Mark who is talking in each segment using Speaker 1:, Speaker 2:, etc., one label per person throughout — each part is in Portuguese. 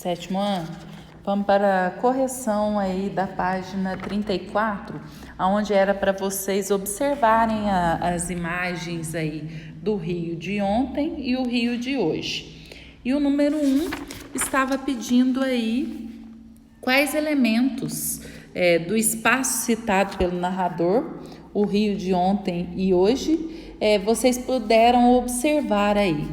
Speaker 1: Sétimo ano. Vamos para a correção aí da página 34, onde era para vocês observarem as imagens aí do Rio de ontem e o Rio de hoje. E o número 1 estava pedindo aí quais elementos do espaço citado pelo narrador, o Rio de ontem e hoje, vocês puderam observar aí.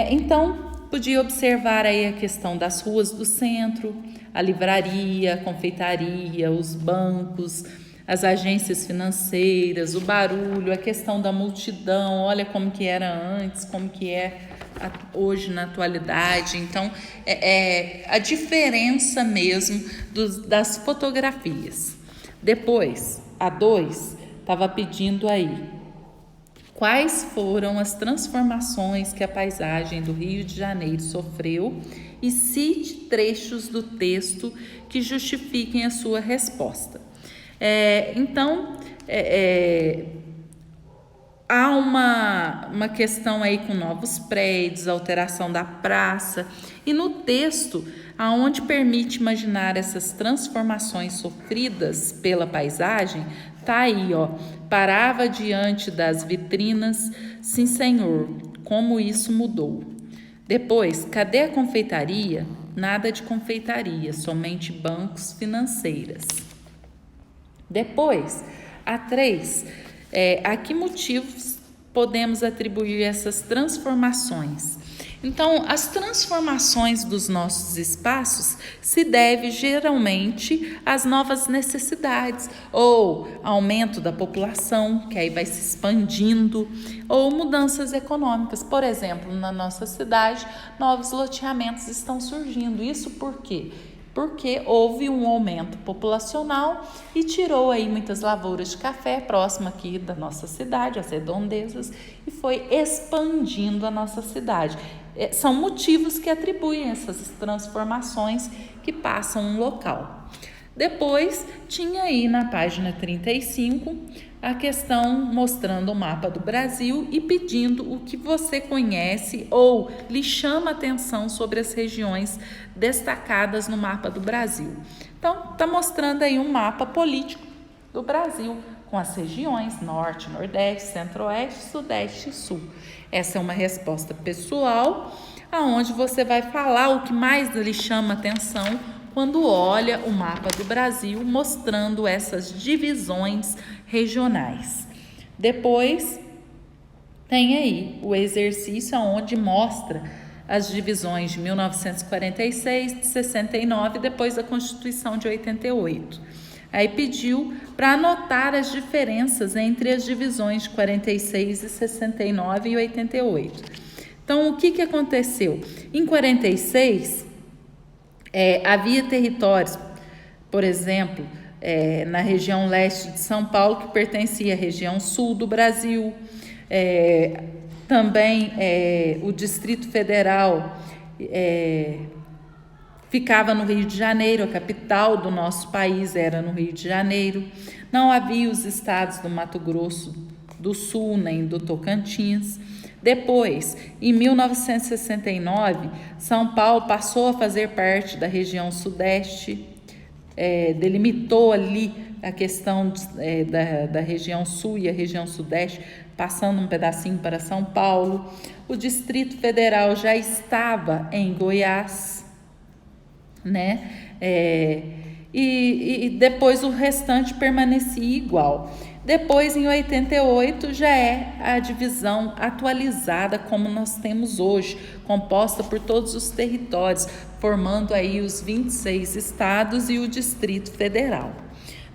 Speaker 1: Então, podia observar aí a questão das ruas do centro, a livraria, a confeitaria, os bancos, as agências financeiras, o barulho, a questão da multidão, olha como que era antes, como que é hoje na atualidade. Então, a diferença mesmo das fotografias. Depois, a 2 estava pedindo aí quais foram as transformações que a paisagem do Rio de Janeiro sofreu e cite trechos do texto que justifiquem a sua resposta. Então, há uma questão aí com novos prédios, alteração da praça, e no texto, aonde permite imaginar essas transformações sofridas pela paisagem, tá aí, ó, parava diante das vitrinas, sim senhor, como isso mudou. Depois, cadê a confeitaria? Nada de confeitaria, somente bancos financeiras. Depois, a 3, a que motivos podemos atribuir essas transformações? Então, as transformações dos nossos espaços se devem geralmente às novas necessidades, ou aumento da população, que aí vai se expandindo, ou mudanças econômicas. Por exemplo, na nossa cidade, novos loteamentos estão surgindo. Isso por quê? Porque houve um aumento populacional e tirou aí muitas lavouras de café próximo aqui da nossa cidade, as redondezas, e foi expandindo a nossa cidade. São motivos que atribuem essas transformações que passam um local. Depois, tinha aí na página 35 a questão mostrando o mapa do Brasil e pedindo o que você conhece ou lhe chama atenção sobre as regiões destacadas no mapa do Brasil. Então, está mostrando aí um mapa político do Brasil, com as regiões Norte, Nordeste, Centro-Oeste, Sudeste e Sul. Essa é uma resposta pessoal, aonde você vai falar o que mais lhe chama atenção quando olha o mapa do Brasil, mostrando essas divisões regionais. Depois, tem aí o exercício onde mostra as divisões de 1946, de 69 e depois da Constituição de 88. Aí pediu para anotar as diferenças entre as divisões de 46 e 69 e 88. Então, o que aconteceu? Em 46, havia territórios, por exemplo, na região leste de São Paulo, que pertencia à região sul do Brasil. Também o Distrito Federal ficava no Rio de Janeiro, a capital do nosso país era no Rio de Janeiro. Não havia os estados do Mato Grosso do Sul, nem do Tocantins. Depois, em 1969, São Paulo passou a fazer parte da região sudeste, delimitou ali a questão da região sul e a região sudeste, passando um pedacinho para São Paulo. O Distrito Federal já estava em Goiás, né? E depois o restante permanecia igual. Depois, em 88, já é a divisão atualizada como nós temos hoje, composta por todos os territórios, formando aí os 26 estados e o Distrito Federal.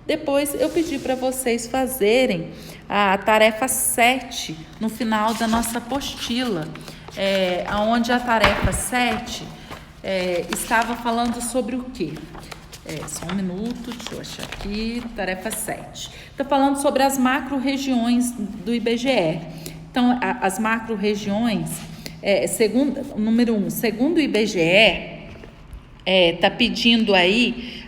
Speaker 1: Depois, eu pedi para vocês fazerem a tarefa 7 no final da nossa apostila, onde a tarefa 7 estava falando sobre o quê? Só um minuto, deixa eu achar aqui, tarefa 7. Está falando sobre as macro-regiões do IBGE. Então, as macro-regiões, número 1, segundo o IBGE, está pedindo aí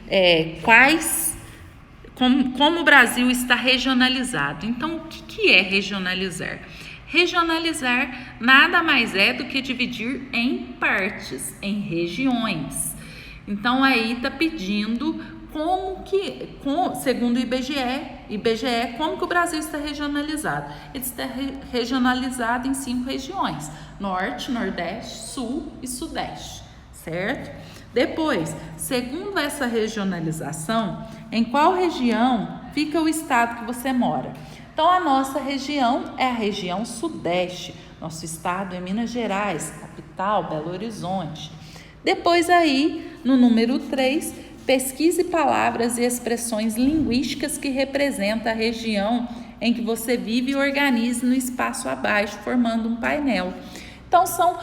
Speaker 1: como o Brasil está regionalizado. Então, o que é regionalizar? Regionalizar nada mais é do que dividir em partes, em regiões. Então aí está pedindo segundo o IBGE, como que o Brasil está regionalizado? Ele está regionalizado em 5 regiões: Norte, Nordeste, Sul e Sudeste, certo? Depois, segundo essa regionalização, em qual região fica o estado que você mora? Então, a nossa região é a região Sudeste. Nosso estado é Minas Gerais, capital, Belo Horizonte. Depois aí, no número 3, pesquise palavras e expressões linguísticas que representam a região em que você vive e organize no espaço abaixo, formando um painel. Então, são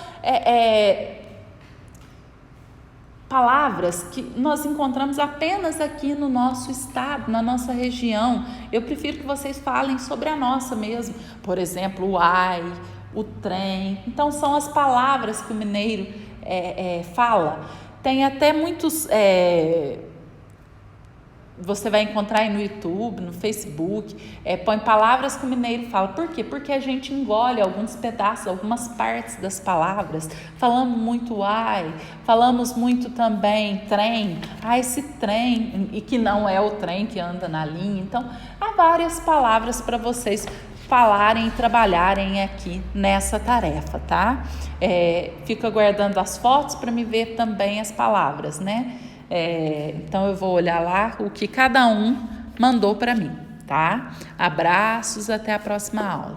Speaker 1: palavras que nós encontramos apenas aqui no nosso estado, na nossa região. Eu prefiro que vocês falem sobre a nossa mesmo. Por exemplo, o ai, o trem. Então, são as palavras que o mineiro fala. Tem até muitos... você vai encontrar aí no YouTube, no Facebook, põe palavras que o mineiro fala. Por quê? Porque a gente engole alguns pedaços, algumas partes das palavras. Falamos muito ai, falamos muito também trem. Esse trem, e que não é o trem que anda na linha. Então, há várias palavras para vocês falarem e trabalharem aqui nessa tarefa, tá? Fico aguardando as fotos para me ver também as palavras, né? Então eu vou olhar lá o que cada um mandou para mim, tá? Abraços, até a próxima aula.